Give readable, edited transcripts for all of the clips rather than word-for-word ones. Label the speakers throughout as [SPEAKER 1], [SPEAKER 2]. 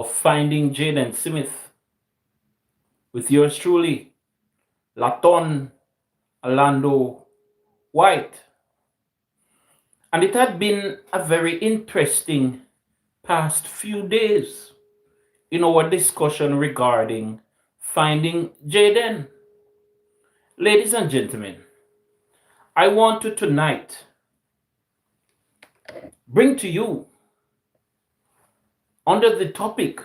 [SPEAKER 1] of Finding Jayden Smith with yours truly, Laton Orlando White. And it had been a very interesting past few days in our discussion regarding finding Jayden. Ladies and gentlemen, I want to tonight bring to you under the topic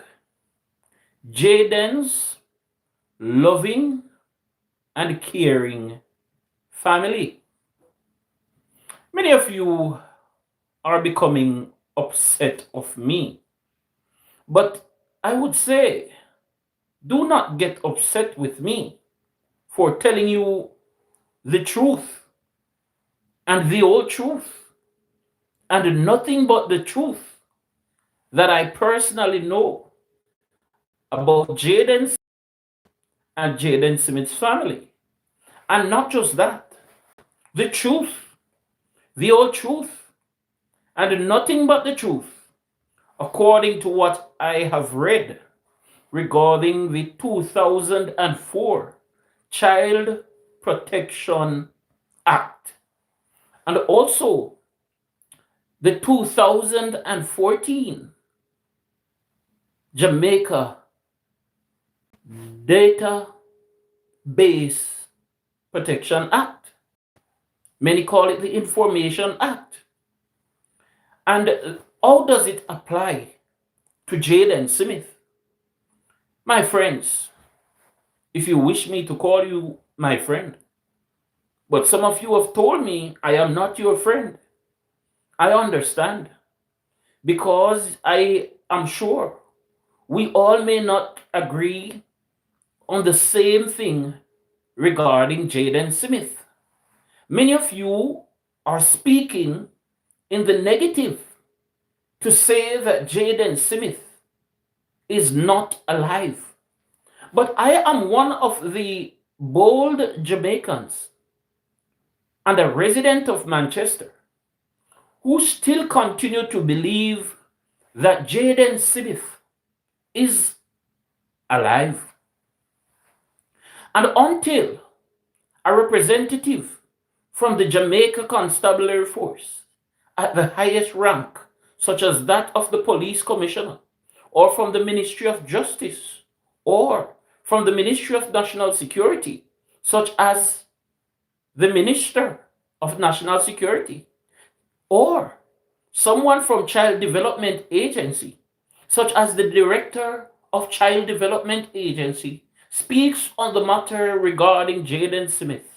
[SPEAKER 1] Jayden's loving and caring family. Many of you are becoming upset of me, but I would say do not get upset with me for telling you the truth and the whole truth and nothing but the truth that I personally know about Jayden and Jayden Smith's family. And not just that, the truth, the whole truth, and nothing but the truth, according to what I have read regarding the 2004 Child Protection Act and also the 2014 Jamaica Database Protection Act. Many call it the Information Act. And how does it apply to Jayden Smith? My friends, if you wish me to call you my friend, but some of you have told me I am not your friend. I understand because I am sure we all may not agree on the same thing regarding Jayden Smith. Many of you are speaking in the negative to say that Jayden Smith is not alive. But I am one of the bold Jamaicans and a resident of Manchester who still continue to believe that Jayden Smith is alive. And until a representative from the Jamaica Constabulary Force at the highest rank, such as that of the police commissioner, or from the Ministry of Justice, or from the Ministry of National Security, such as the Minister of National Security, or someone from Child Development Agency, such as the Director of Child Development Agency, speaks on the matter regarding Jayden Smith.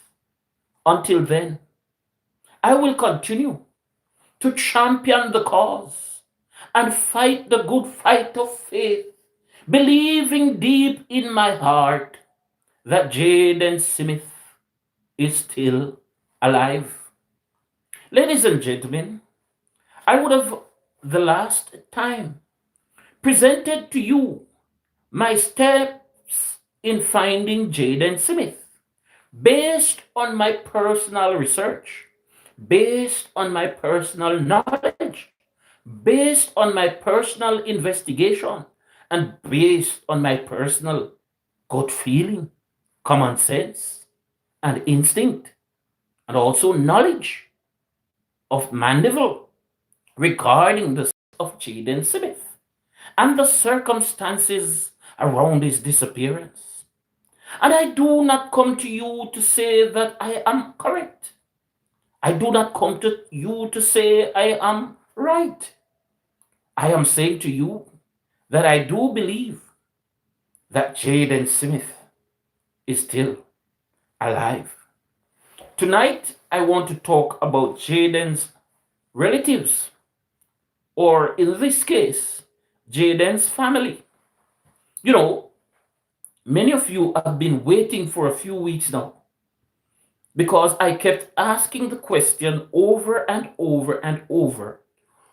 [SPEAKER 1] Until then, I will continue to champion the cause and fight the good fight of faith, believing deep in my heart that Jayden Smith is still alive. Ladies and gentlemen, I would have the last time presented to you my steps in finding Jayden Smith based on my personal research, based on my personal knowledge, based on my personal investigation, and based on my personal gut feeling, common sense, and instinct, and also knowledge of Mandeville regarding the of Jayden Smith and the circumstances around his disappearance. And I do not come to you to say that I am correct. I do not come to you to say I am right. I am saying to you that I do believe that Jayden Smith is still alive. Tonight, I want to talk about Jayden's relatives, or in this case, Jayden's family. You know, many of you have been waiting for a few weeks now because I kept asking the question over and over and over,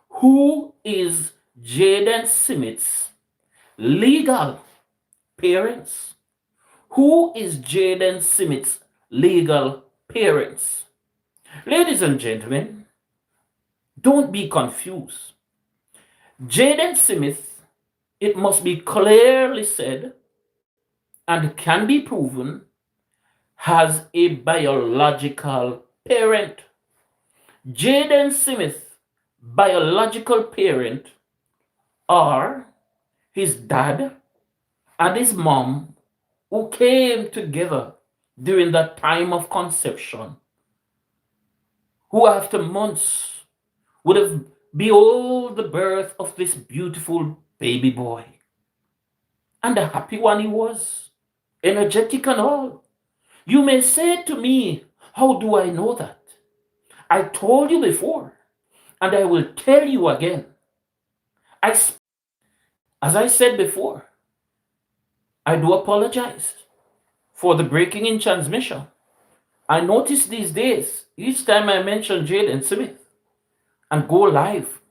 [SPEAKER 1] who is Jayden Smith's legal parents? Who is Jayden Smith's legal parents? Ladies and gentlemen, don't be confused. Jayden Smith it must be clearly said and can be proven has a biological parent. Jayden Smith biological parent are his dad and his mom who came together during that time of conception, who after months would have behold the birth of this beautiful baby boy. And a happy one he was, energetic and all. You may say to me, how do I know that? I told you before, and I will tell you again. I, as I said before, I do apologize for the breaking in transmission. I notice these days, each time I mention Jayden Smith and go live,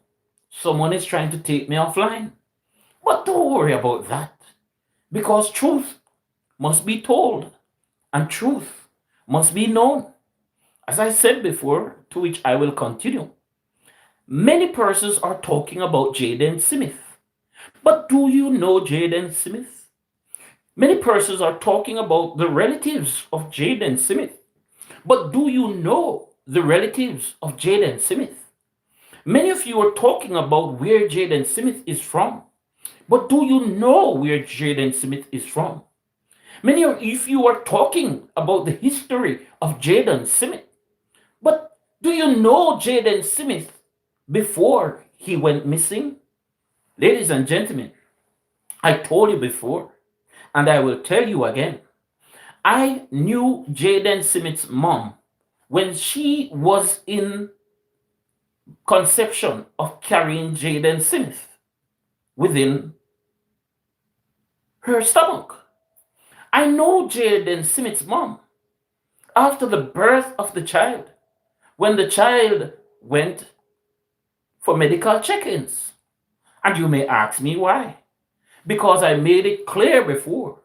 [SPEAKER 1] someone is trying to take me offline. But don't worry about that, because truth must be told and truth must be known. As I said before, to which I will continue, many persons are talking about Jayden Smith. But do you know Jayden Smith? Many persons are talking about the relatives of Jayden Smith. But do you know the relatives of Jayden Smith? Many of you are talking about where Jayden Smith is from. But do you know where Jayden Smith is from? Many of you are talking about the history of Jayden Smith. But do you know Jayden Smith before he went missing? Ladies and gentlemen, I told you before, and I will tell you again. I knew Jayden Smith's mom when she was in conception of carrying Jayden Smith within her stomach. I know Jayden Smith's mom after the birth of the child, when the child went for medical check-ins. And you may ask me why. Because I made it clear before.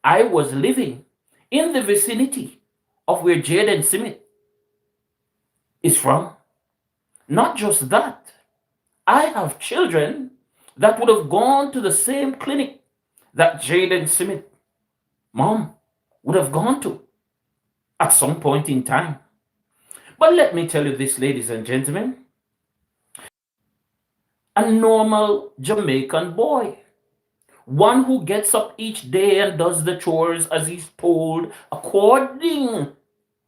[SPEAKER 1] I was living in the vicinity of where Jayden Smith is from. Not just that, I have children that would have gone to the same clinic that Jayden Smith mom would have gone to at some point in time. But let me tell you this, ladies and gentlemen. A normal Jamaican boy, one who gets up each day and does the chores as he's told according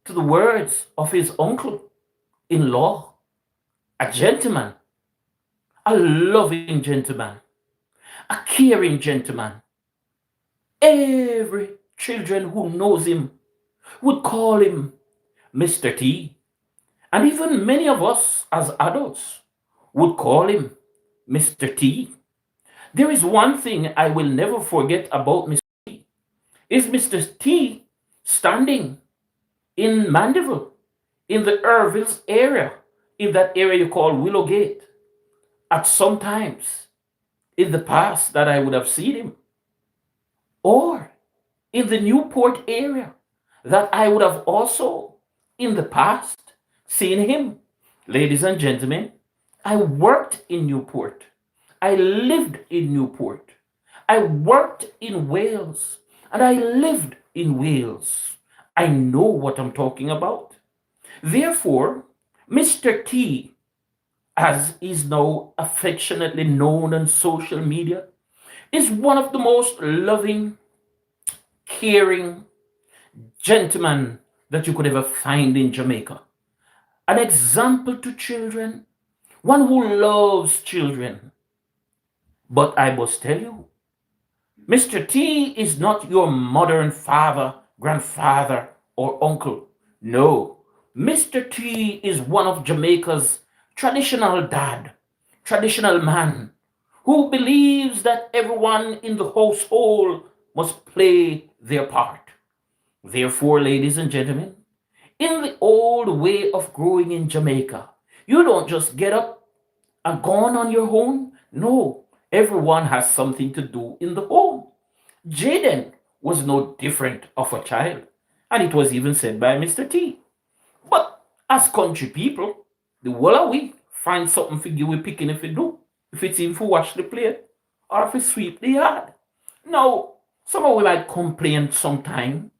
[SPEAKER 1] to the words of his uncle in law, a gentleman, a loving gentleman, a caring gentleman. Every children who knows him would call him Mr. T. And even many of us as adults would call him Mr. T. There is one thing I will never forget about Mr. T. Is Mr. T standing in Mandeville, in the Irville's area, in that area you call Willowgate, at some times in the past that I would have seen him, or in the Newport area that I would have also in the past seen him. Ladies and gentlemen, I worked in Newport. I lived in Newport. I worked in Wales and I lived in Wales. I know what I'm talking about. Therefore, Mr. T, as is now affectionately known on social media, is one of the most loving, caring gentlemen that you could ever find in Jamaica. An example to children, one who loves children. But I must tell you, Mr. T is not your modern father, grandfather, or uncle. No, Mr. T is one of Jamaica's traditional dad, traditional man, who believes that everyone in the household must play their part. Therefore, ladies and gentlemen, in the old way of growing in Jamaica, you don't just get up and go on your own. No, everyone has something to do in the home. Jayden was no different of a child, and it was even said by Mr. T. But as country people, the whole of we find something for you we picking if we do, if it's even for watch the play. or if we sweep the yard. Now, some of we might complain sometime.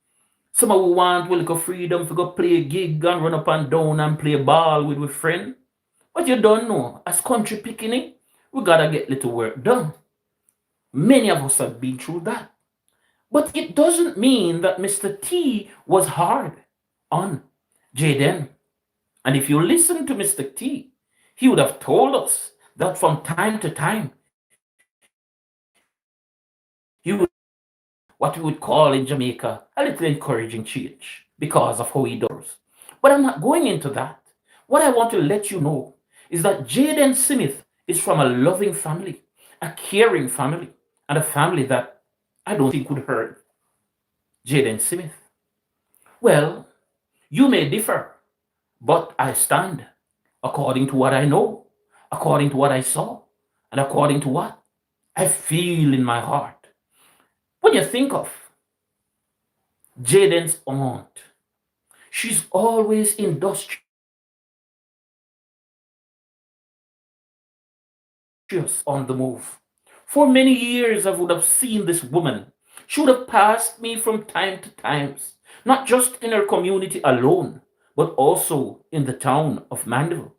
[SPEAKER 1] Some of we want we little freedom to go play a gig and run up and down and play ball with a friend. But you don't know, as country picking we gotta get little work done. Many of us have been through that. But it doesn't mean that Mr. T was hard on Jayden. And if you listen to Mr. T, he would have told us that from time to time, he would what we would call in Jamaica a little encouraging change because of how he does. But I'm not going into that. What I want to let you know is that Jayden Smith is from a loving family, a caring family, and a family that I don't think would hurt Jayden Smith. Well, you may differ, but I stand according to what I know, according to what I saw, and according to what I feel in my heart. When you think of Jayden's aunt, she's always industrious on the move. For many years, I would have seen this woman. She would have passed me from time to times, not just in her community alone, but also in the town of Mandeville.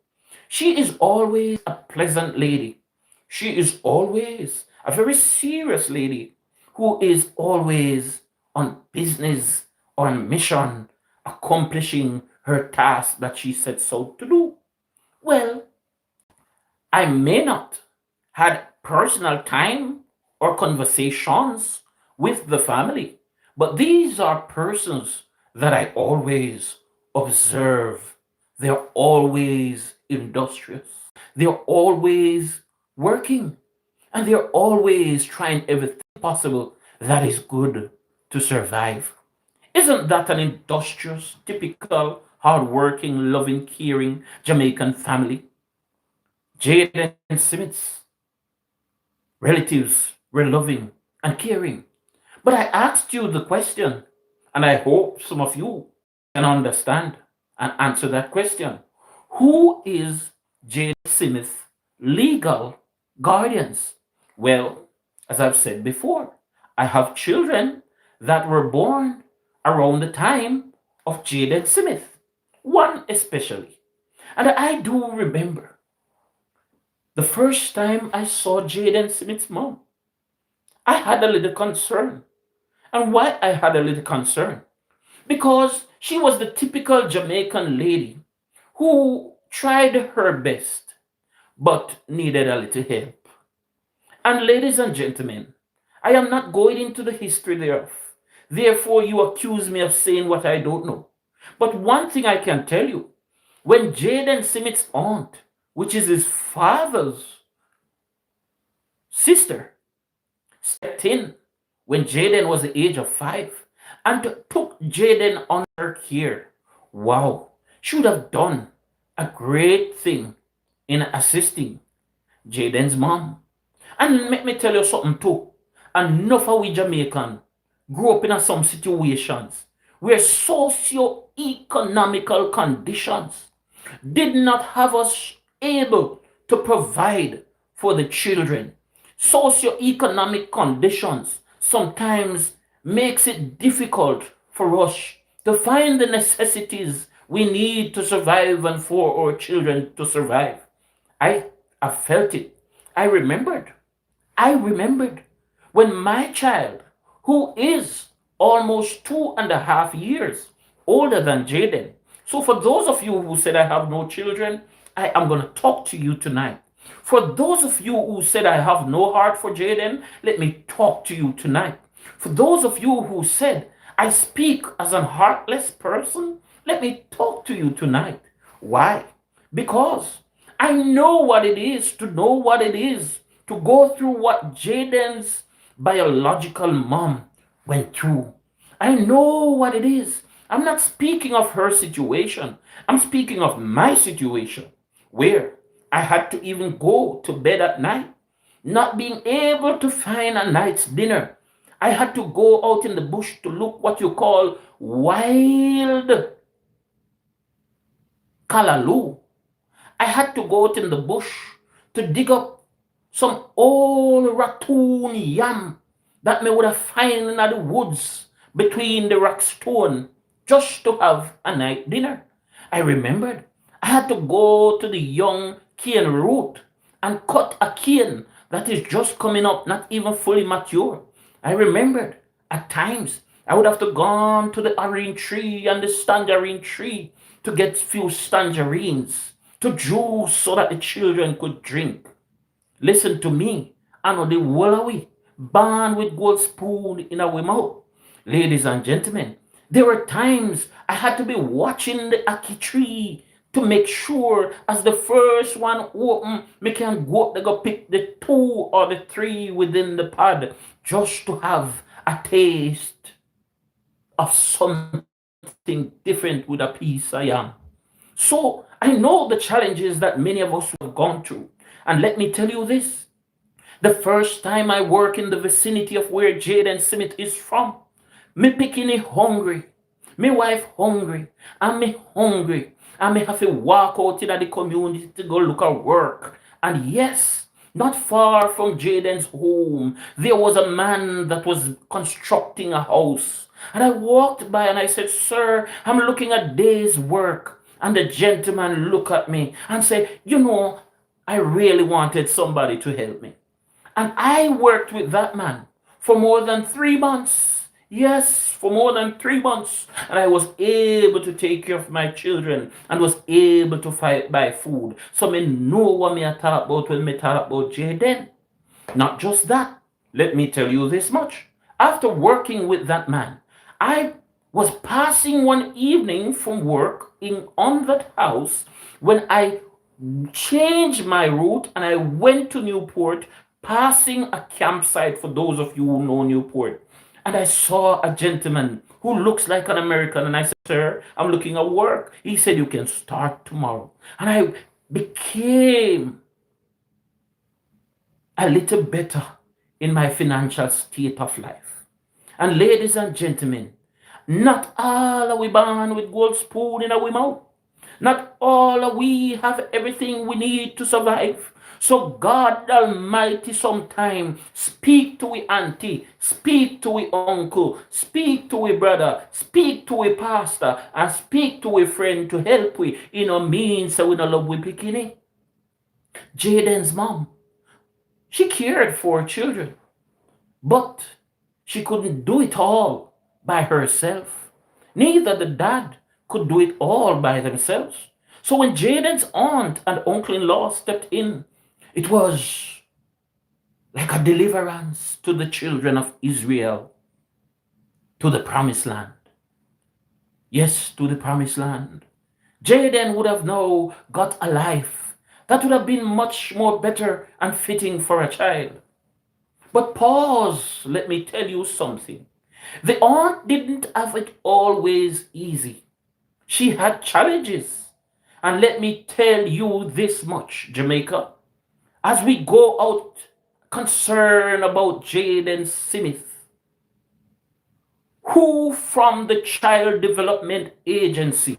[SPEAKER 1] She is always a pleasant lady. She is always a very serious lady who is always on business or on mission, accomplishing her task that she sets out to do. Well, I may not had personal time or conversations with the family, but these are persons that I always observe. They're always industrious. They're always working, and they're always trying everything possible that is good to survive. Isn't that an industrious, typical, hardworking, loving, caring Jamaican family? Jaden Smith's relatives were loving and caring. But I asked you the question, and I hope some of you can understand and answer that question. Who is Jaden Smith's legal guardians? Well, as I've said before, I have children that were born around the time of Jaden Smith, one especially. And I do remember the first time I saw Jaden Smith's mom, I had a little concern. And why I had a little concern? Because she was the typical Jamaican lady who tried her best but needed a little help. And ladies and gentlemen, I am not going into the history thereof. Therefore, you accuse me of saying what I don't know. But one thing I can tell you, when Jaden Smith's aunt, which is his father's sister, stepped in when Jayden was the age of 5 and took Jayden under her care. Wow, she would have done a great thing in assisting Jayden's mom. And let me tell you something too. Enough of we Jamaican grew up in some situations where socio-economical conditions did not have us able to provide for the children. Socioeconomic conditions sometimes makes it difficult for us to find the necessities we need to survive and for our children to survive. I, I felt it. I remembered. I remembered when my child, who is almost 2.5 years older than Jayden. So, for those of you who said I have no children, I am going to talk to you tonight. For those of you who said I have no heart for Jayden, let me talk to you tonight. For those of you who said I speak as a heartless person, let me talk to you tonight. Why? Because I know what it is to know what it is to go through what Jayden's biological mom went through. I know what it is. I'm not speaking of her situation. I'm speaking of my situation where I had to even go to bed at night, not being able to find a night's dinner. I had to go out in the bush to look what you call wild callaloo. I had to go out in the bush to dig up some old raccoon yam that me would have find in the woods between the rock stone just to have a night dinner. I remembered I had to go to the young cane root and cut a cane that is just coming up, not even fully mature. I remembered at times I would have to go on to the orange tree and the tangerine tree to get few tangerines to juice so that the children could drink. Listen to me. I know the walloway, born with gold spoon in our mouth. Ladies and gentlemen, there were times I had to be watching the ackee tree to make sure as the first one open, me can go up there go pick the two or the three within the pod just to have a taste of something different with a piece of yam. So I know the challenges that many of us have gone through. And let me tell you this. The first time I work in the vicinity of where Jayden Smith is from, me picking hungry, me wife hungry, and me hungry, and me have to walk out in the community to go look at work. And yes, not far from Jayden's home, there was a man that was constructing a house. And I walked by and I said, "Sir, I'm looking at day's work." And the gentleman looked at me and said, I really wanted somebody to help me. And I worked with that man for more than 3 months. Yes, for more than 3 months. And I was able to take care of my children and was able to buy food. So me know what me talk about when me talk about Jayden. Not just that. Let me tell you this much. After working with that man, I was passing one evening from work in on that house when I changed my route and I went to Newport, passing a campsite for those of you who know Newport. And I saw a gentleman who looks like an American. And I said, "Sir, I'm looking at work." He said, "You can start tomorrow." And I became a little better in my financial state of life. And ladies and gentlemen, not all are we born with gold spoon in our mouth. Not all are we have everything we need to survive. So God Almighty sometime speak to we auntie, speak to we uncle, speak to we brother, speak to we pastor, and speak to we friend to help we means so we no love we bikini. Jayden's mom, she cared for children, but she couldn't do it all by herself. Neither the dad could do it all by themselves. So when Jayden's aunt and uncle-in-law stepped in, it was like a deliverance to the children of Israel, to the promised land. Yes, to the promised land. Jayden would have now got a life that would have been much more better and fitting for a child. But pause, let me tell you something. The aunt didn't have it always easy. She had challenges. And let me tell you this much, Jamaica. As we go out concerned about Jayden Smith, who from the Child Development Agency,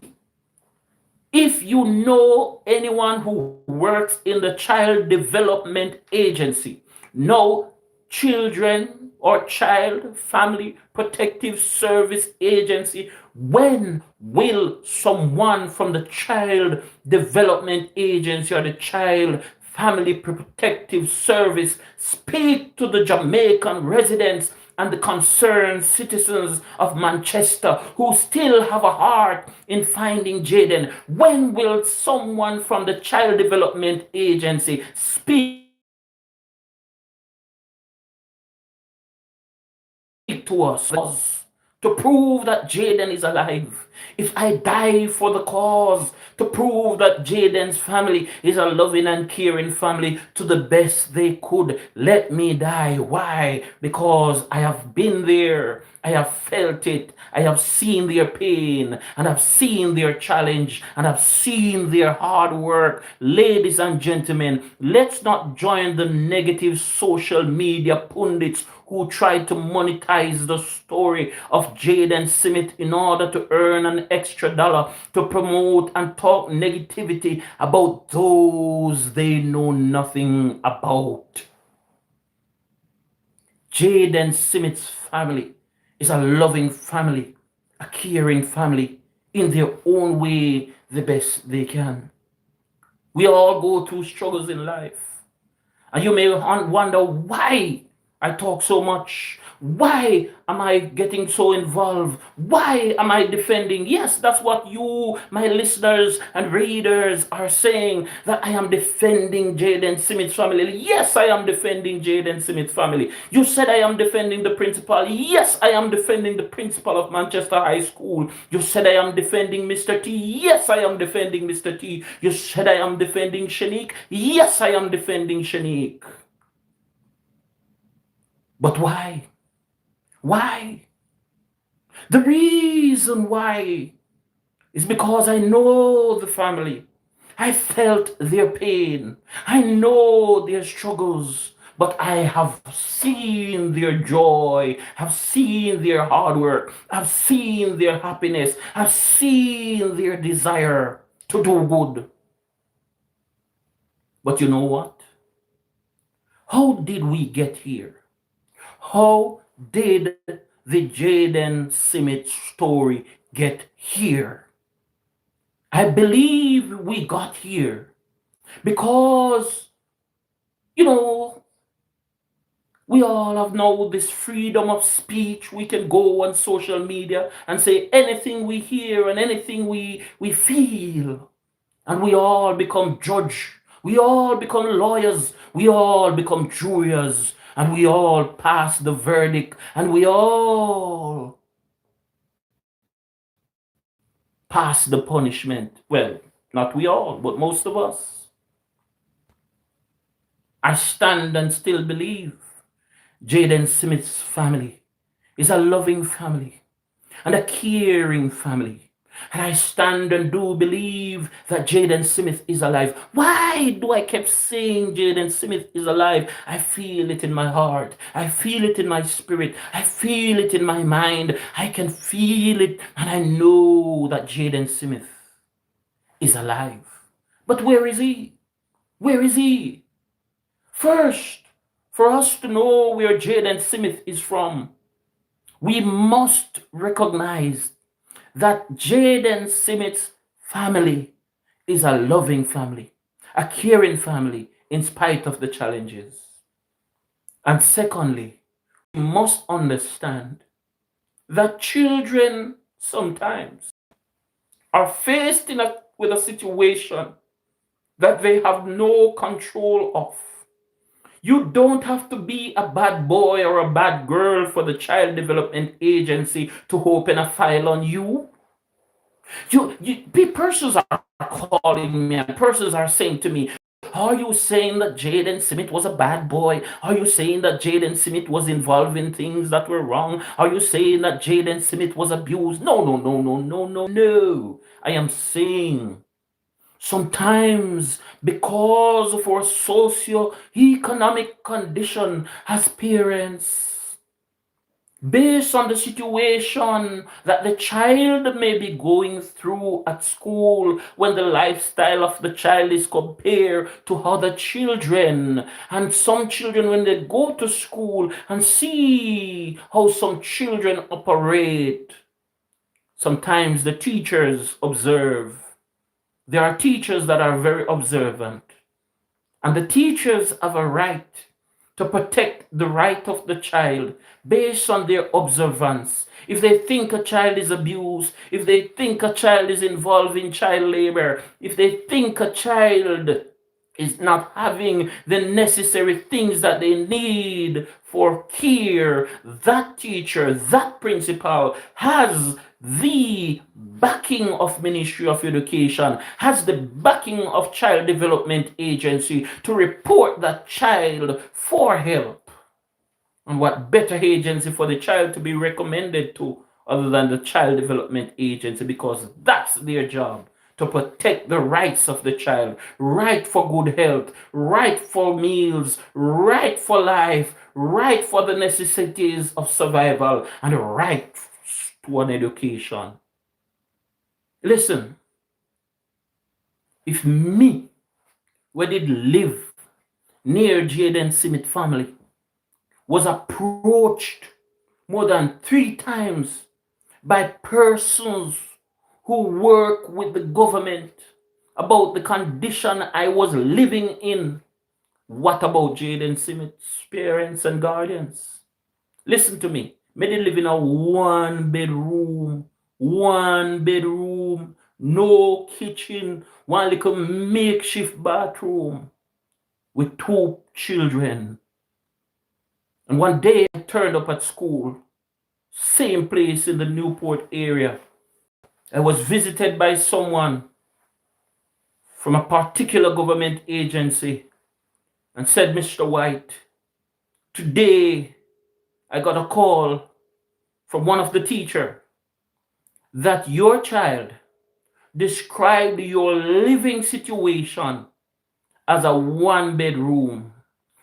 [SPEAKER 1] if you know anyone who works in the Child Development Agency, know Children or Child Family Protective Service Agency, when will someone from the Child Development Agency or the Child Family Protective Service speak to the Jamaican residents and the concerned citizens of Manchester who still have a heart in finding Jayden? When will someone from the Child Development Agency speak to us to prove that Jayden is alive? If I die for the cause to prove that Jayden's family is a loving and caring family to the best they could, let me die. Why? Because I have been there. I have felt it. I have seen their pain and I've seen their challenge and I've seen their hard work. Ladies and gentlemen, let's not join the negative social media pundits who tried to monetize the story of Jayden Smith in order to earn an extra dollar to promote and talk negativity about those they know nothing about. Jayden Smith's family is a loving family, a caring family, in their own way, the best they can. We all go through struggles in life. And you may wonder why I talk so much. Why am I getting so involved? Why am I defending? Yes, that's what you, my listeners and readers, are saying, that I am defending Jayden Smith's family. Yes, I am defending Jayden Smith's family. You said I am defending the principal. Yes, I am defending the principal of Manchester High School. You said I am defending Mr. T. Yes, I am defending Mr. T. You said I am defending Shanique. Yes, I am defending Shanique. But why? Why? The reason why is because I know the family. I felt their pain. I know their struggles. But I have seen their joy. I've seen their hard work. I've seen their happiness. I've seen their desire to do good. But you know what? How did we get here? How did the Jayden Smith story get here? I believe we got here because, we all have now this freedom of speech. We can go on social media and say anything we hear and anything we feel. And we all become judge. We all become lawyers. We all become jurors. And we all pass the verdict. And we all pass the punishment. Well, not we all, but most of us. I stand and still believe Jayden Smith's family is a loving family and a caring family. And I stand and do believe that Jayden Smith is alive. Why do I keep saying Jayden Smith is alive? I feel it in my heart. I feel it in my spirit. I feel it in my mind. I can feel it, and I know that Jayden Smith is alive. But where is he? Where is he? First, for us to know where Jayden Smith is from, we must recognize that Jayden Smith's family is a loving family, a caring family in spite of the challenges. And secondly, we must understand that children sometimes are faced with a situation that they have no control of. You don't have to be a bad boy or a bad girl for the Child Development Agency to open a file on you. Persons are calling me and persons are saying to me, are you saying that Jayden Smith was a bad boy? Are you saying that Jayden Smith was involved in things that were wrong? Are you saying that Jayden Smith was abused? No, no, no, no, no, no, no. I am saying sometimes because of our socio-economic condition as parents, based on the situation that the child may be going through at school, when the lifestyle of the child is compared to other children, and some children, when they go to school and see how some children operate, sometimes the teachers observe. There are teachers that are very observant, and the teachers have a right to protect the right of the child based on their observance. If they think a child is abused, if they think a child is involved in child labor, if they think a child is not having the necessary things that they need for care, that teacher, that principal has the backing of Ministry of Education, has the backing of Child Development Agency to report that child for help. And what better agency for the child to be recommended to other than the Child Development Agency, because that's their job, to protect the rights of the child, right for good health, right for meals, right for life, right for the necessities of survival, and right to an education. Listen, if me, where did live near Jayden Smith family, was approached more than 3 times by persons who work with the government about the condition I was living in, what about Jayden Smith's parents and guardians? Listen to me. May they live in a one bedroom, no kitchen, one little makeshift bathroom with 2 children. And one day I turned up at school, same place in the Newport area. I was visited by someone from a particular government agency and said, Mr. White, today I got a call from one of the teacher that your child described your living situation as a 1 bedroom.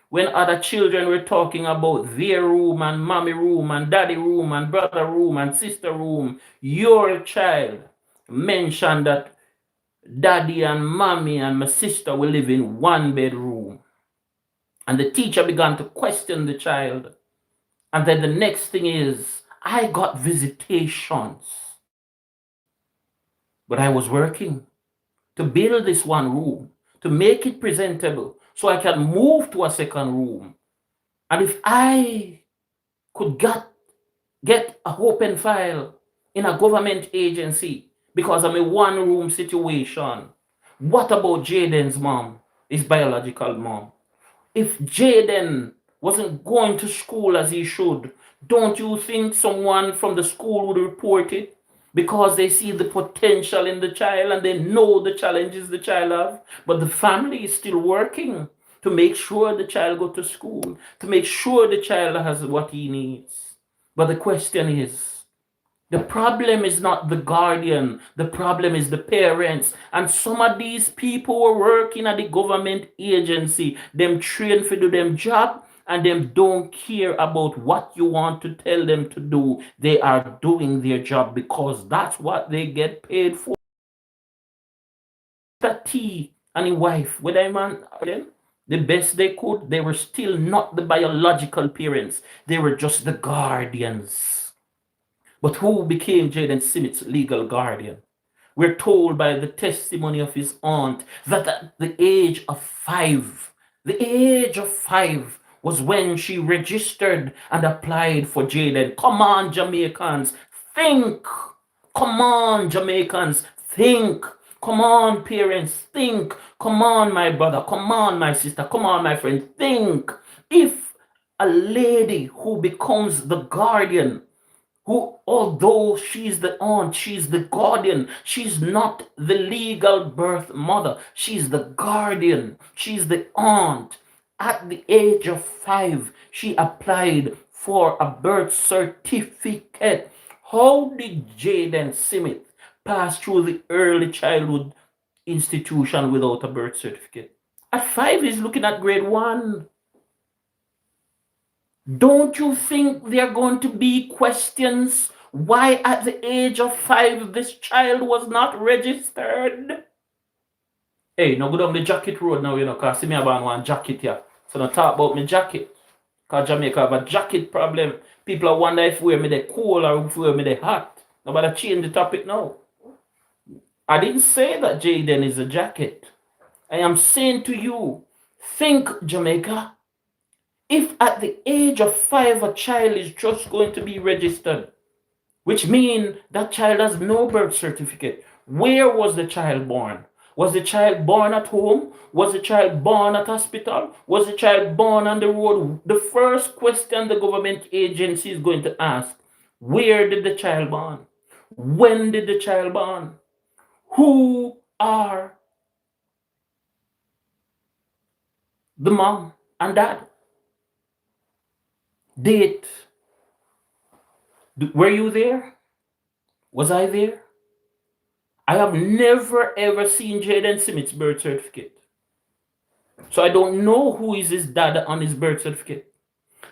[SPEAKER 1] When other children were talking about their room and mommy room and daddy room and brother room and sister room, your child mentioned that daddy and mommy and my sister will live in 1 bedroom. And the teacher began to question the child. And then the next thing is, I got visitations. But I was working to build this one room, to make it presentable, so I can move to a second room. And if I could get a open file in a government agency because I'm a one-room situation, what about Jayden's mom, his biological mom? If Jayden wasn't going to school as he should, don't you think someone from the school would report it? Because they see the potential in the child and they know the challenges the child have. But the family is still working to make sure the child go to school, to make sure the child has what he needs. But the question is, the problem is not the guardian. The problem is the parents. And some of these people were working at the government agency. Them trained to do them job and them don't care about what you want to tell them to do. They are doing their job because that's what they get paid for. That T and his wife, with a man, the best they could, they were still not the biological parents. They were just the guardians. But who became Jayden Smith's legal guardian? We're told by the testimony of his aunt that at the age of five was when she registered and applied for Jayden. Come on, Jamaicans, think. Come on, Jamaicans, think. Come on, parents, think. Come on, my brother. Come on, my sister. Come on, my friend, think. If a lady who becomes the guardian, who, although she's the aunt, she's the guardian, she's not the legal birth mother, she's the guardian, she's the aunt. At the age of 5, she applied for a birth certificate. How did Jayden Smith pass through the early childhood institution without a birth certificate? At 5, he's looking at grade 1. Don't you think there are going to be questions why at the age of 5 this child was not registered? Hey, no go down the jacket road now, because see me about one jacket here. So don't talk about my jacket. Because Jamaica have a jacket problem. People are wonder if wear me the cool or if wear me the hot. Nobody change the topic now. I didn't say that Jayden is a jacket. I am saying to you, think Jamaica. If at the age of 5 a child is just going to be registered, which means that child has no birth certificate, where was the child born? Was the child born at home? Was the child born at hospital? Was the child born on the road? The first question the government agency is going to ask, where did the child born? When did the child born? Who are the mom and dad? Date. Were you there? Was I there? I have never ever seen Jayden Smith's birth certificate. So I don't know who is his dad on his birth certificate.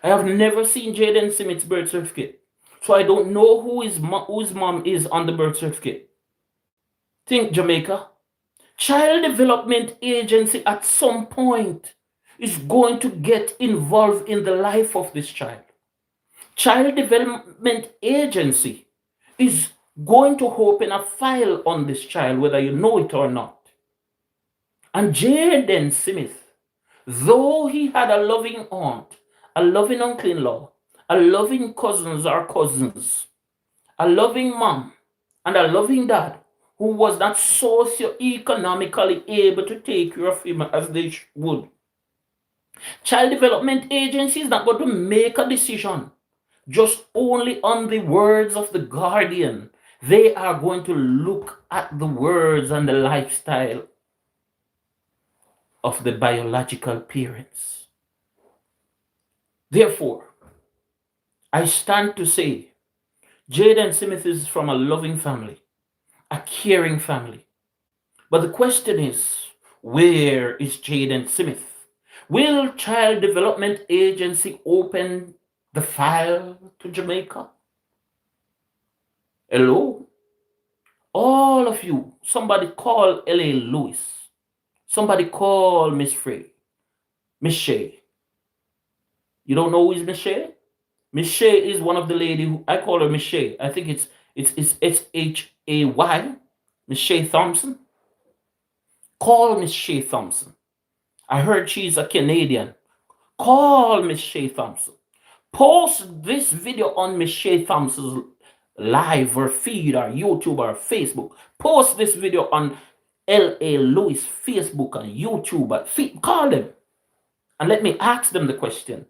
[SPEAKER 1] I have never seen Jayden Smith's birth certificate. So I don't know whose mom is on the birth certificate. Think Jamaica. Child Development Agency at some point is going to get involved in the life of this child. Child Development Agency is going to open a file on this child, whether you know it or not. And Jayden Smith, though he had a loving aunt, a loving uncle-in-law, a loving cousins, a loving mom, and a loving dad, who was not socioeconomically able to take care of him as they would. Child Development Agency is not going to make a decision just only on the words of the guardian. They are going to look at the words and the lifestyle of the biological parents. Therefore, I stand to say Jayden Smith is from a loving family, a caring family. But the question is, where is Jayden Smith? Will Child Development Agency open the file to Jamaica? Hello? All of you, somebody call L.A. Lewis. Somebody call Miss Frey. Miss Shay. You don't know who is Miss Shay? Miss Shay is one of the lady who, I call her Miss Shay. I think it's S-H-A-Y. Miss Shay Thompson. Call Miss Shay Thompson. I heard she's a Canadian. Call Miss Shay Thompson. Post this video on Miss Shay Thompson's live or feed or YouTube or Facebook. Post this video on L.A. Lewis Facebook and YouTube. Call them and let me ask them the question.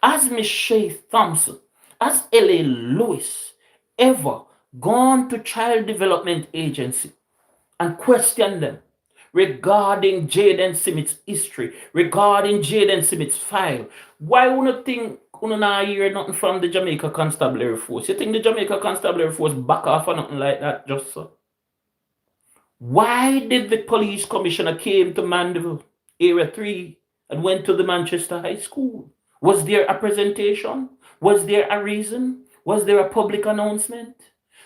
[SPEAKER 1] Has Miss Shay Thompson, has L.A. Lewis ever gone to Child Development Agency and questioned them regarding Jayden Smith's history, regarding Jayden Smith's file? Why would you think you not hear nothing from the Jamaica Constabulary Force? You think the Jamaica Constabulary Force back off or nothing like that, just so? Why did the police commissioner came to Mandeville, Area 3, and went to the Manchester High School? Was there a presentation? Was there a reason? Was there a public announcement?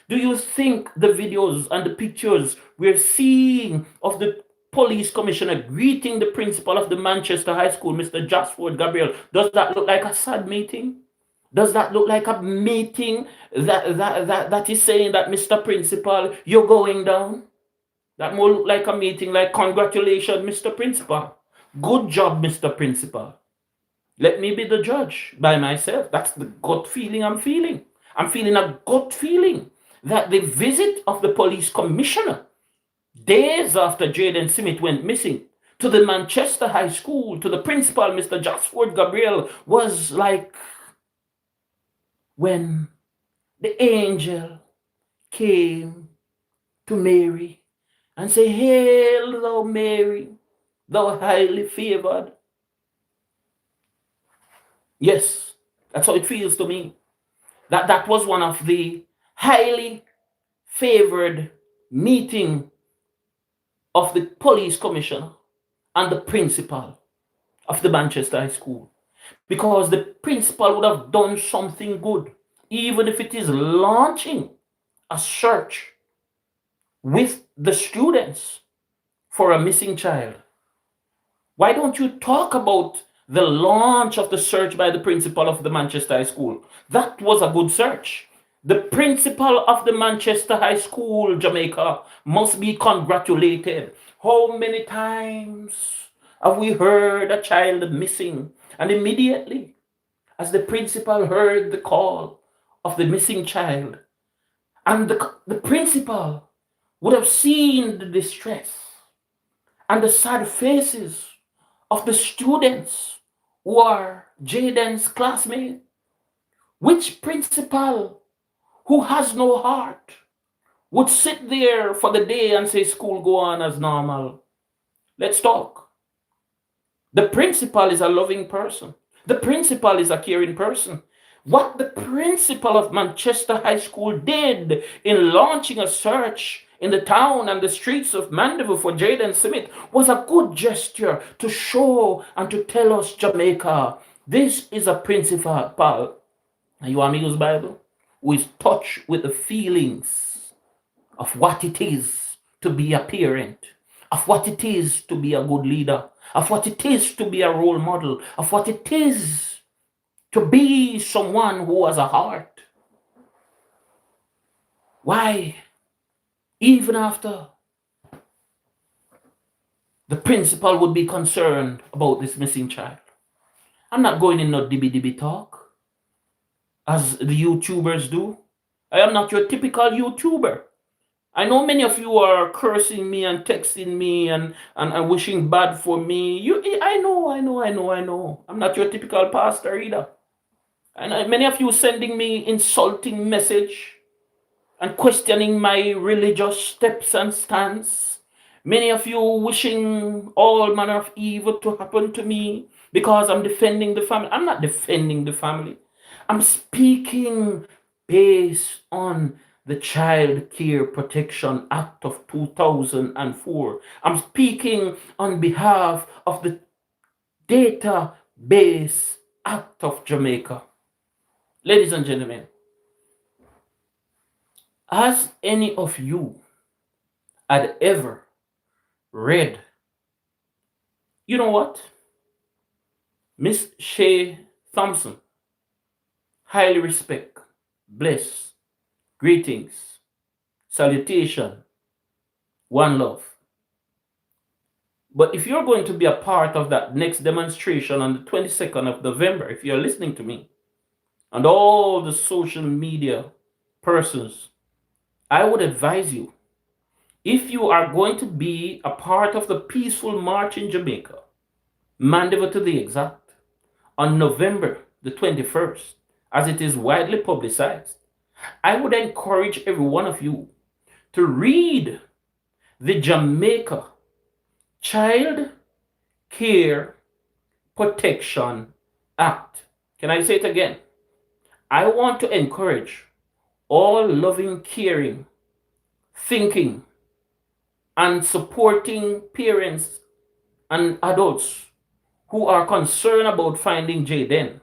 [SPEAKER 1] Do you think the videos and the pictures we're seeing of the police commissioner greeting the principal of the Manchester High School, Mr. Jasford Gabriel, does that look like a sad meeting? Does that look like a meeting that is saying that, Mr. Principal, you're going down? That more look like a meeting like, congratulations, Mr. Principal. Good job, Mr. Principal. Let me be the judge by myself. That's the gut feeling I'm feeling. I'm feeling a gut feeling that the visit of the police commissioner, days after Jayden Smith went missing, to the Manchester High School, to the principal, Mr. Jasford Gabriel, was like when the angel came to Mary and said, "Hail, thou Mary, thou highly favored." Yes, that's how it feels to me. That was one of the highly favored meeting of the police commissioner and the principal of the Manchester High School, because the principal would have done something good, even if it is launching a search with the students for a missing child. Why don't you talk about the launch of the search by the principal of the Manchester High School? That was a good search. The principal of the Manchester High School, Jamaica, must be congratulated. How many times have we heard a child missing? And immediately, as the principal heard the call of the missing child, and the principal would have seen the distress and the sad faces of the students who are Jayden's classmates. Which principal who has no heart would sit there for the day and say, school go on as normal? Let's talk. The principal is a loving person. The principal is a caring person. What the principal of Manchester High School did in launching a search in the town and the streets of Mandeville for Jayden Smith was a good gesture to show and to tell us, Jamaica, this is a principal, and you want me to use Bible, who is touched with the feelings of what it is to be a parent, of what it is to be a good leader, of what it is to be a role model, of what it is to be someone who has a heart. Why, even after the principal would be concerned about this missing child? I'm not going in no dibby talk, as the YouTubers do. I am not your typical YouTuber. I know many of you are cursing me and texting me and wishing bad for me. I know. I'm not your typical pastor either. And many of you sending me insulting message and questioning my religious steps and stance. Many of you wishing all manner of evil to happen to me because I'm defending the family. I'm not defending the family. I'm speaking based on the Child Care Protection Act of 2004. I'm speaking on behalf of the Database Act of Jamaica. Ladies and gentlemen, has any of you had ever read, you know what? Miss Shay Thompson, highly respect, bless, greetings, salutation, one love. But if you're going to be a part of that next demonstration on the 22nd of November, if you're listening to me, and all the social media persons, I would advise you, if you are going to be a part of the peaceful march in Jamaica, Mandeville to the exact, on November the 21st, as it is widely publicized, I would encourage every one of you to read the Jamaica Child Care Protection Act. Can I say it again? I want to encourage all loving, caring, thinking, and supporting parents and adults who are concerned about finding Jayden,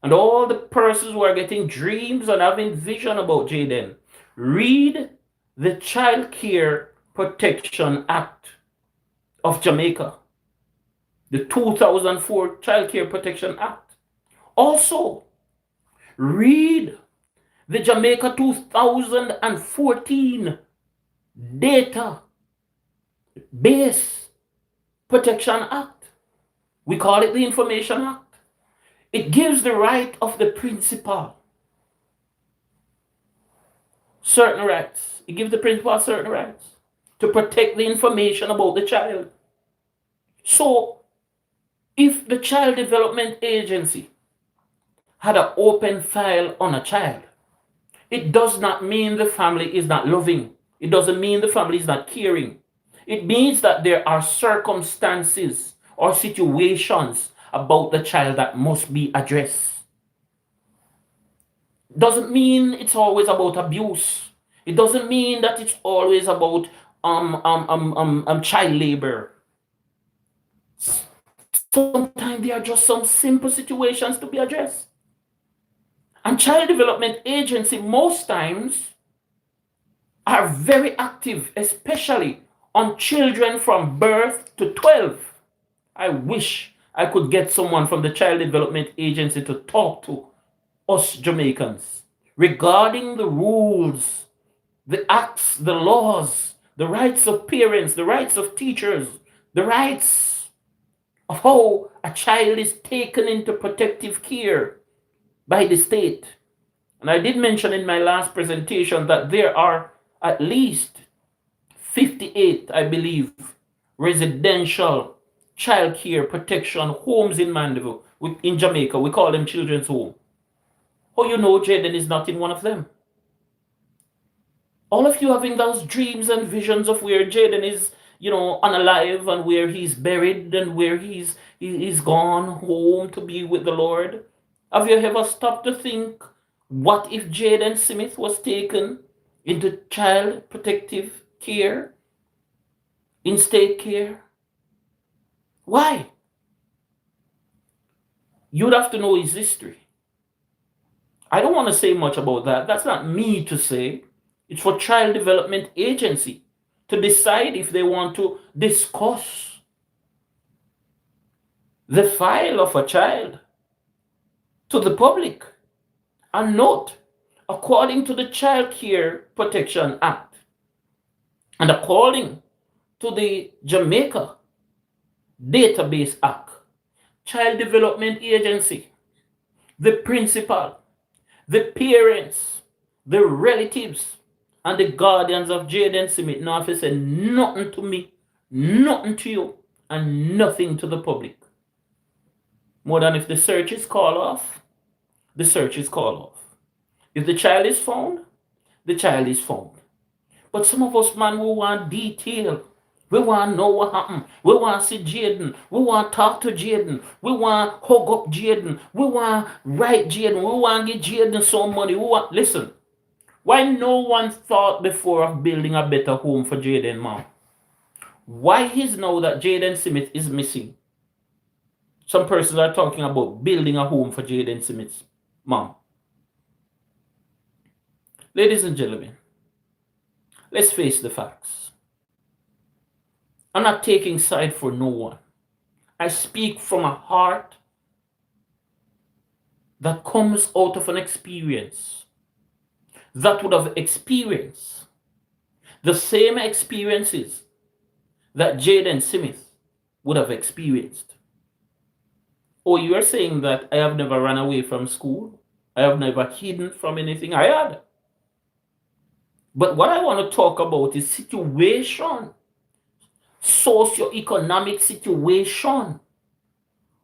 [SPEAKER 1] and all the persons who are getting dreams and having vision about Jayden. Read the Child Care Protection Act of Jamaica, the 2004 Child Care Protection Act. Also, read the Jamaica 2014 Database Protection Act. We call it the Information Act. It gives the right of the principal certain rights. It gives the principal certain rights to protect the information about the child. So, if the Child Development Agency had an open file on a child, it does not mean the family is not loving. It doesn't mean the family is not caring. It means that there are circumstances or situations about the child that must be addressed. Doesn't mean it's always about abuse. It doesn't mean that it's always about child labor. Sometimes there are just some simple situations to be addressed. And Child Development Agency most times are very active, especially on children from birth to 12. I wish I could get someone from the Child Development Agency to talk to us Jamaicans regarding the rules, the acts, the laws, the rights of parents, the rights of teachers, the rights of how a child is taken into protective care by the state. And I did mention in my last presentation that there are at least 58, I believe, residential child care protection homes in Mandeville. In Jamaica, we call them children's home. Oh, you know, Jayden is not in one of them. All of you having those dreams and visions of where Jayden is, unalive, and where he's buried, and where he's gone home to be with the Lord. Have you ever stopped to think, what if Jayden Smith was taken into child protective care, in state care? Why? You'd have to know his history. I don't want to say much about that. That's not me to say. It's for Child Development Agency to decide if they want to discuss the file of a child to the public. And note, according to the Child Care Protection Act and according to the Jamaica Database Act, Child Development Agency, the principal, the parents, the relatives, and the guardians of Jayden Smith now have to say nothing to me, nothing to you, and nothing to the public. More than if the search is called off, the search is called off. If the child is found, the child is found. But some of us, man, we want detail. We want to know what happened. We want to see Jayden. We want to talk to Jayden. We want to hug up Jayden. We want to write Jayden. We want to give Jayden some money. Listen. Why no one thought before of building a better home for Jayden, mom? Why is now that Jayden Smith is missing? Some persons are talking about building a home for Jayden Smith's mom. Ladies and gentlemen, let's face the facts. I'm not taking side for no one. I speak from a heart that comes out of an experience that would have experienced the same experiences that Jayden Smith would have experienced. Oh, you are saying that I have never run away from school? I have never hidden from anything? I had. But what I want to talk about is situation, socioeconomic situation,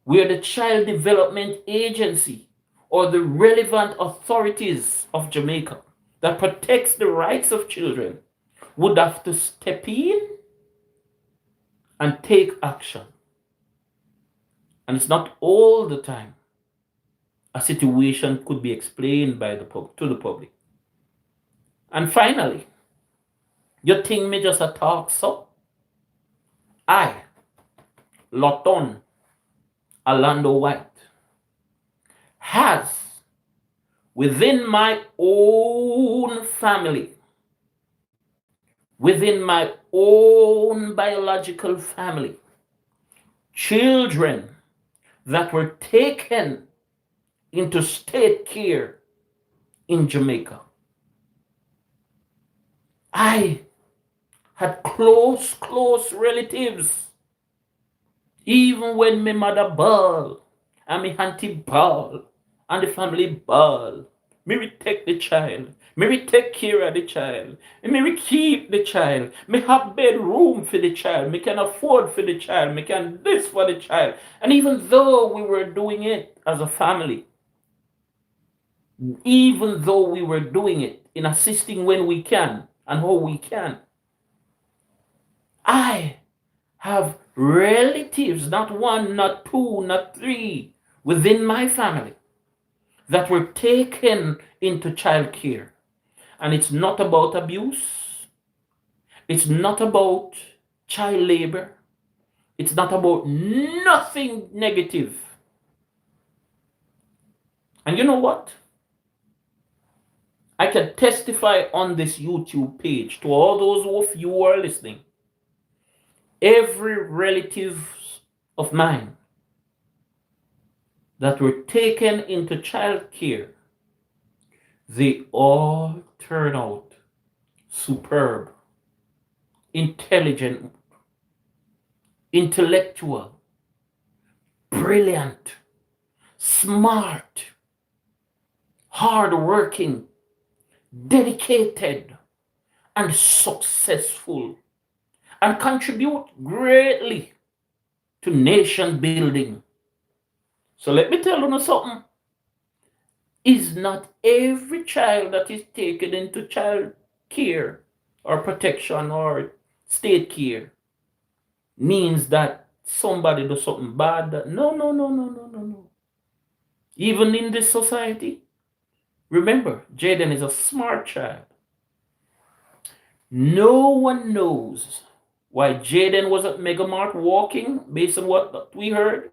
[SPEAKER 1] where the Child Development Agency or the relevant authorities of Jamaica that protects the rights of children would have to step in and take action. And it's not all the time a situation could be explained to the public. And finally, you think me just a talk so? I, Lawton Orlando White, has within my own family, within my own biological family, children that were taken into state care in Jamaica. I had close relatives, even when my mother ball and my auntie ball and the family ball. Me we take the child, me we take care of the child, me we keep the child, me have bedroom for the child, me can afford for the child, me can this for the child. And even though we were doing it as a family, even though we were doing it in assisting when we can and how we can, I have relatives, not one, not two, not three, within my family that were taken into child care. And it's not about abuse. It's not about child labor. It's not about nothing negative. And you know what? I can testify on this YouTube page to all those of you who are listening. Every relative of mine that were taken into child care, they all turn out superb, intelligent, intellectual, brilliant, smart, hardworking, dedicated, and successful, and contribute greatly to nation building. So let me tell you something. Is not every child that is taken into child care or protection or state care means that somebody does something bad. No. Even in this society, remember, Jayden is a smart child. No one knows why Jayden was at Megamart walking, based on what we heard.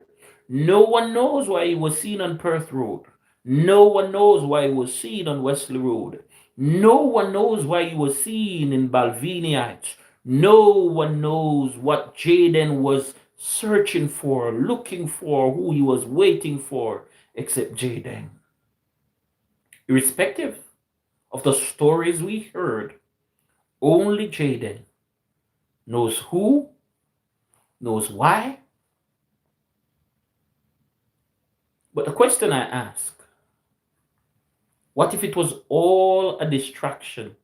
[SPEAKER 1] No one knows why he was seen on Perth Road. No one knows why he was seen on Wesley Road. No one knows why he was seen in Balvenie Heights. No one knows what Jayden was searching for, looking for, who he was waiting for, except Jayden. Irrespective of the stories we heard, only Jayden knows who, knows why. But the question I ask, what if it was all a distraction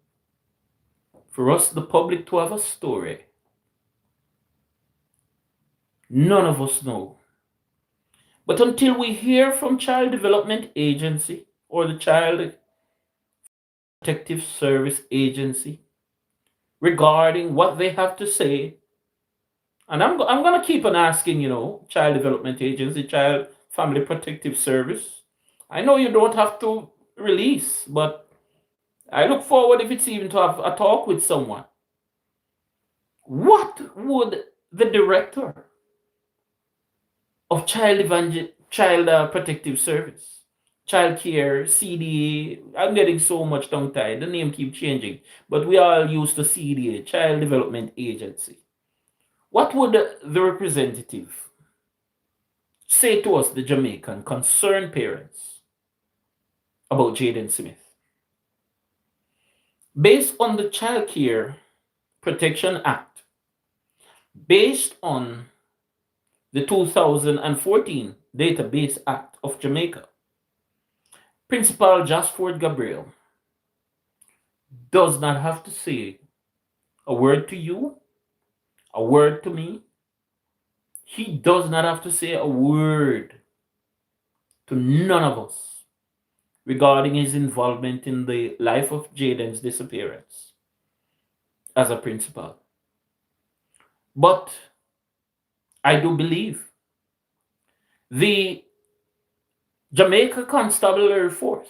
[SPEAKER 1] for us, the public, to have a story none of us know? But until we hear from Child Development Agency or the Child Protective Service Agency regarding what they have to say, and I'm going to keep on asking, Child Development Agency, Child Family Protective Service. I know you don't have to release, but I look forward, if it's even to have a talk with someone. What would the director of Child Protective Service, Child Care, CDA, I'm getting so much tongue-tied, the name keeps changing, but we all used to CDA, Child Development Agency. What would the representative say to us, the Jamaican concerned parents, about Jayden Smith? Based on the Child Care Protection Act, based on the 2014 Database Act of Jamaica, Principal Jasford Gabriel does not have to say a word to you, a word to me. He does not have to say a word to none of us regarding his involvement in the life of Jayden's disappearance as a principal. But I do believe the Jamaica Constabulary Force,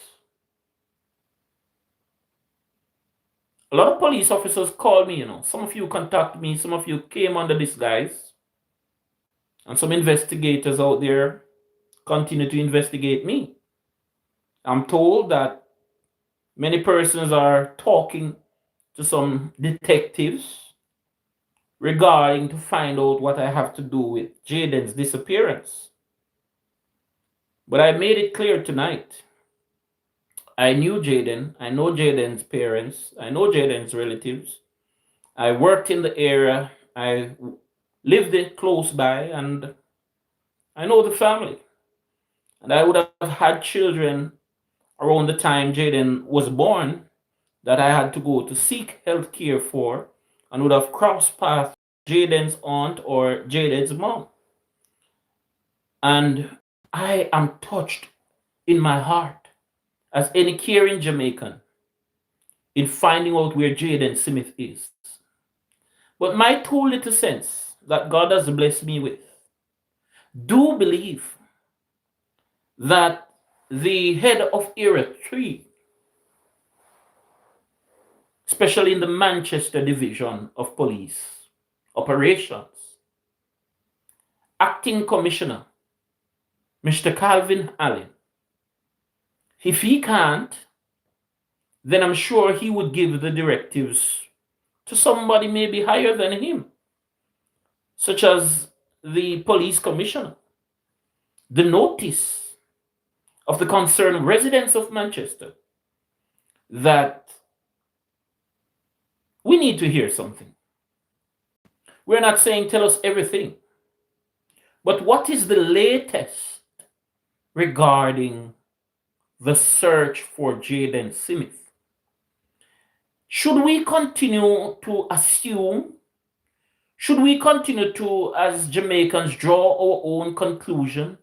[SPEAKER 1] a lot of police officers call me, some of you contact me, some of you came under this guise, and some investigators out there continue to investigate me. I'm told that many persons are talking to some detectives regarding to find out what I have to do with Jayden's disappearance. But I made it clear tonight. I knew Jayden. I know Jayden's parents. I know Jayden's relatives. I worked in the area. I lived it close by, and I know the family. And I would have had children around the time Jayden was born that I had to go to seek health care for, and would have crossed paths with Jayden's aunt or Jayden's mom. And I am touched in my heart, as any caring Jamaican, in finding out where Jayden Smith is. But my 2 little cents that God has blessed me with do believe that the head of Area 3, especially in the Manchester Division of Police Operations, Acting Commissioner, Mr. Calvin Allen, if he can't, then I'm sure he would give the directives to somebody maybe higher than him, such as the police commissioner, the notice of the concerned residents of Manchester that we need to hear something. We're not saying tell us everything, but what is the latest regarding the search for Jayden Smith? Should we continue to assume? Should we continue to, as Jamaicans, draw our own conclusion?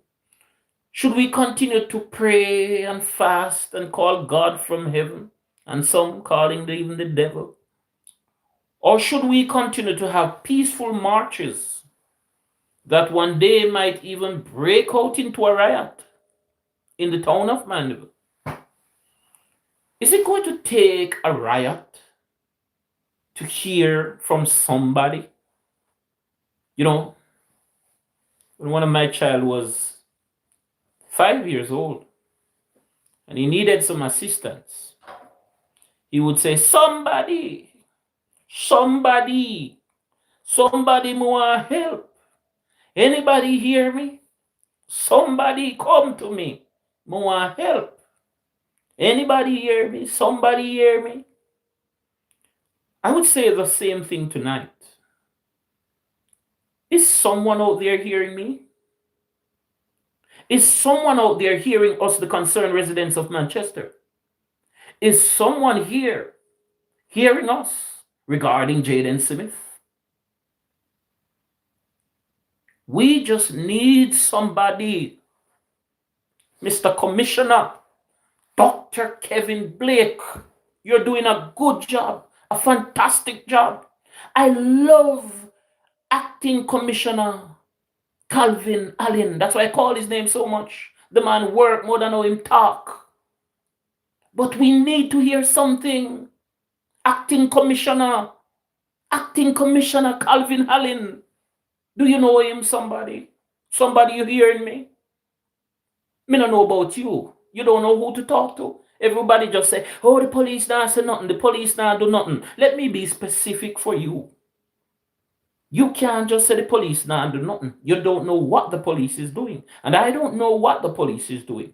[SPEAKER 1] Should we continue to pray and fast and call God from heaven, and some calling even the devil? Or should we continue to have peaceful marches that one day might even break out into a riot in the town of Mandeville? Is it going to take a riot to hear from somebody? When one of my child was 5 years old and he needed some assistance, he would say, somebody, Somebody, somebody more help. Anybody hear me? Somebody come to me. More help. Anybody hear me? Somebody hear me? I would say the same thing tonight. Is someone out there hearing me? Is someone out there hearing us, the concerned residents of Manchester? Is someone here hearing us regarding Jayden Smith? We just need somebody, Mr. Commissioner, Dr. Kevin Blake. You're doing a good job, a fantastic job. I love Acting Commissioner Calvin Allen. That's why I call his name so much. The man work more than how him talk. But we need to hear something. Acting Commissioner Calvin Allen. Do you know him, somebody? Somebody you hearing me? Me don't know about you. You don't know who to talk to. Everybody just say, oh, the police not say nothing. The police not do nothing. Let me be specific for you. You can't just say the police not do nothing. You don't know what the police is doing. And I don't know what the police is doing.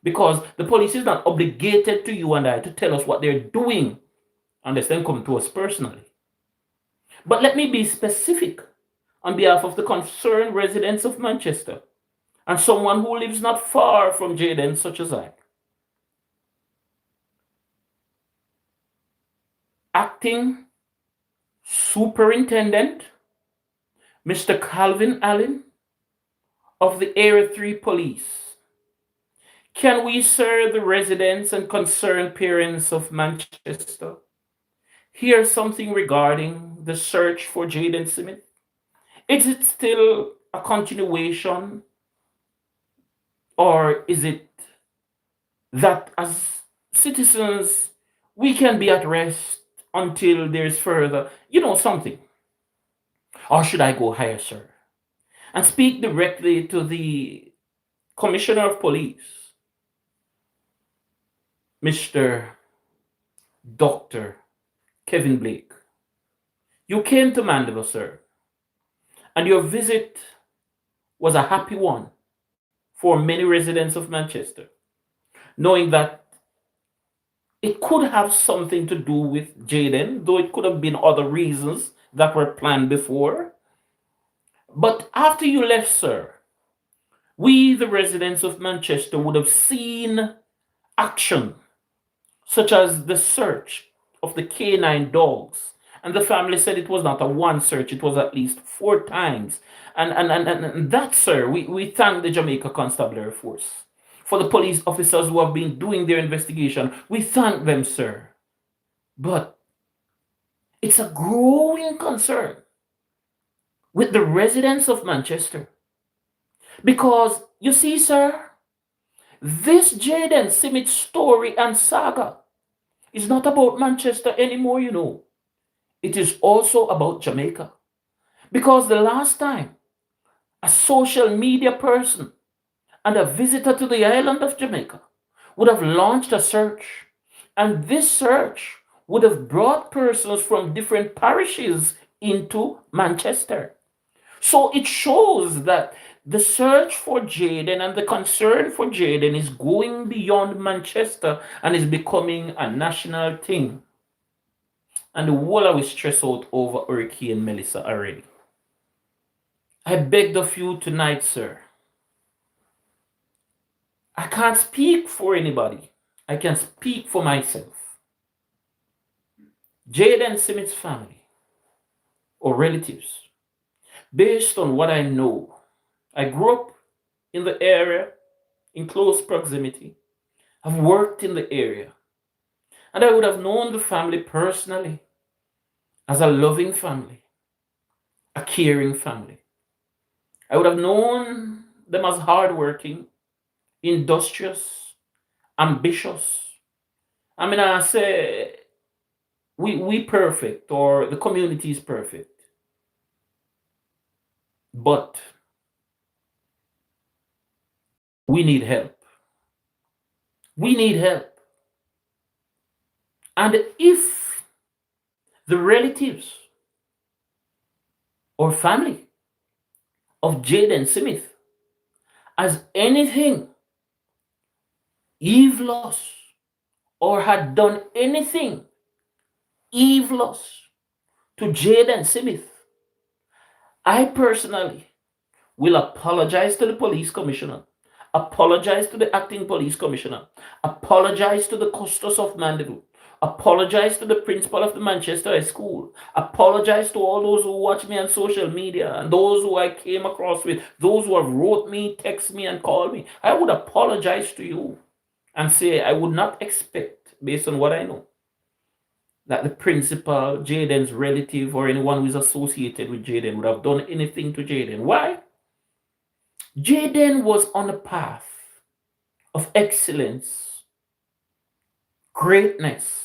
[SPEAKER 1] Because the police is not obligated to you and I to tell us what they're doing. Unless they come to us personally. But let me be specific on behalf of the concerned residents of Manchester and someone who lives not far from Jayden, such as I. Acting Superintendent Mr. Calvin Allen of the Area 3 Police. Can we serve the residents and concerned parents of Manchester hear something regarding the search for Jayden Smith? Is it still a continuation, or is it that as citizens we can be at rest until there's further, something? Or should I go higher, sir, and speak directly to the Commissioner of Police, Mr. Dr. Kevin Blake? You came to Mandeville, sir, and your visit was a happy one for many residents of Manchester, knowing that it could have something to do with Jayden, though it could have been other reasons that were planned before. But after you left, sir, we, the residents of Manchester, would have seen action, such as the search of the canine dogs. And the family said it was not a one search, it was at least 4 times. And that, sir, we thank the Jamaica Constabulary Force. For the police officers who have been doing their investigation, we thank them, sir. But it's a growing concern with the residents of Manchester. Because, you see, sir, this Jayden Smith story and saga is not about Manchester anymore, It is also about Jamaica. Because the last time a social media person and a visitor to the island of Jamaica would have launched a search, and this search would have brought persons from different parishes into Manchester. So it shows that the search for Jayden and the concern for Jayden is going beyond Manchester and is becoming a national thing. And the whole of we stress out over Hurricane Melissa already. I begged of you tonight, sir. I can't speak for anybody. I can speak for myself. Jayden Smith's family or relatives, based on what I know, I grew up in the area, in close proximity. I've worked in the area. And I would have known the family personally as a loving family, a caring family. I would have known them as hardworking, industrious, ambitious. I mean, I say we perfect, or the community is perfect. But we need help. We need help. And if the relatives or family of Jayden Smith as anything evilous or had done anything evilous to Jayden Smith, I personally will apologize to the police commissioner, apologize to the acting police commissioner, apologize to the custos of Mandeville, apologize to the principal of the Manchester High School, apologize to all those who watch me on social media and those who I came across with, those who have wrote me, text me, and called me. I would apologize to you and say I would not expect, based on what I know, that the principal, Jayden's relative, or anyone who is associated with Jayden would have done anything to Jayden. Why? Jayden was on a path of excellence, greatness,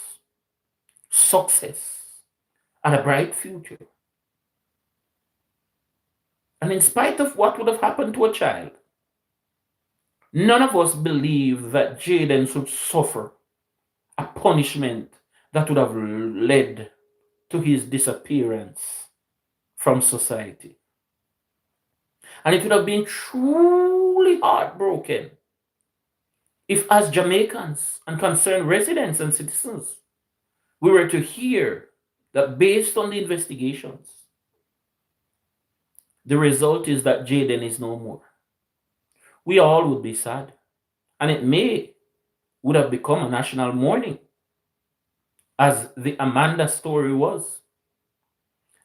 [SPEAKER 1] success, and a bright future. And in spite of what would have happened to a child, none of us believe that Jayden should suffer a punishment that would have led to his disappearance from society. And it would have been truly heartbroken if, as Jamaicans and concerned residents and citizens, we were to hear that based on the investigations, the result is that Jayden is no more. We all would be sad. And it would have become a national mourning, as the Amanda story was.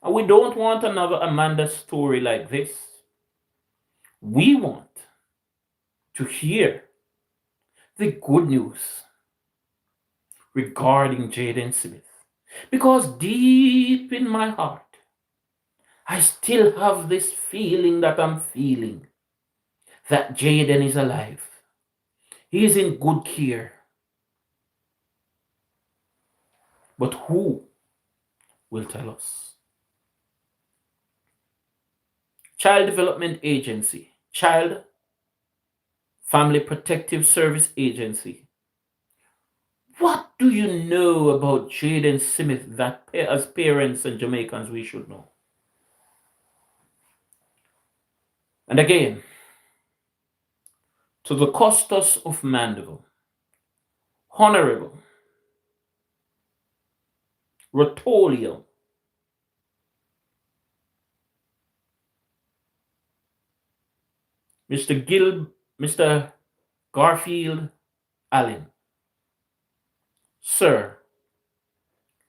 [SPEAKER 1] And we don't want another Amanda story like this. We want to hear the good news regarding Jayden Smith. Because deep in my heart, I still have this feeling that I'm feeling that Jayden is alive. He is in good care. But who will tell us? Child Development Agency, Child Family Protective Service Agency. What do you know about Jayden Smith that as parents and Jamaicans we should know? And again, to the Custos of Mandeville, Honorable Rotolio Mr. Garfield Allen. Sir,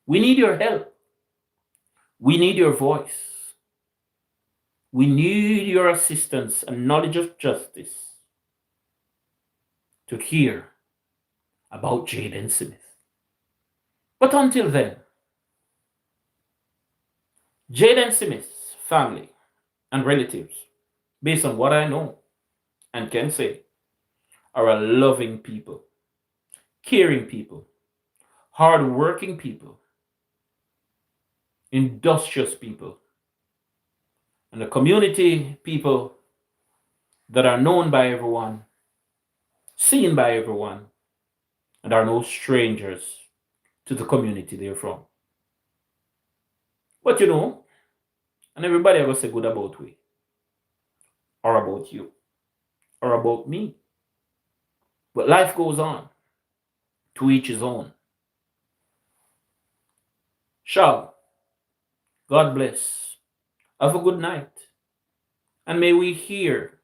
[SPEAKER 1] we need your help. We need your voice. We need your assistance and knowledge of justice to hear about Jayden Smith. But until then, Jayden Smith's family and relatives, based on what I know and can say, are a loving people, caring people, hardworking people, industrious people, and the community people that are known by everyone, seen by everyone, and are no strangers to the community they're from. But you know, and everybody ever say good about we, or about you, or about me. But life goes on, to each his own. Shall God bless. Have a good night. And may we hear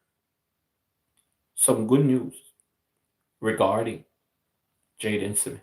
[SPEAKER 1] some good news regarding Jayden Smith.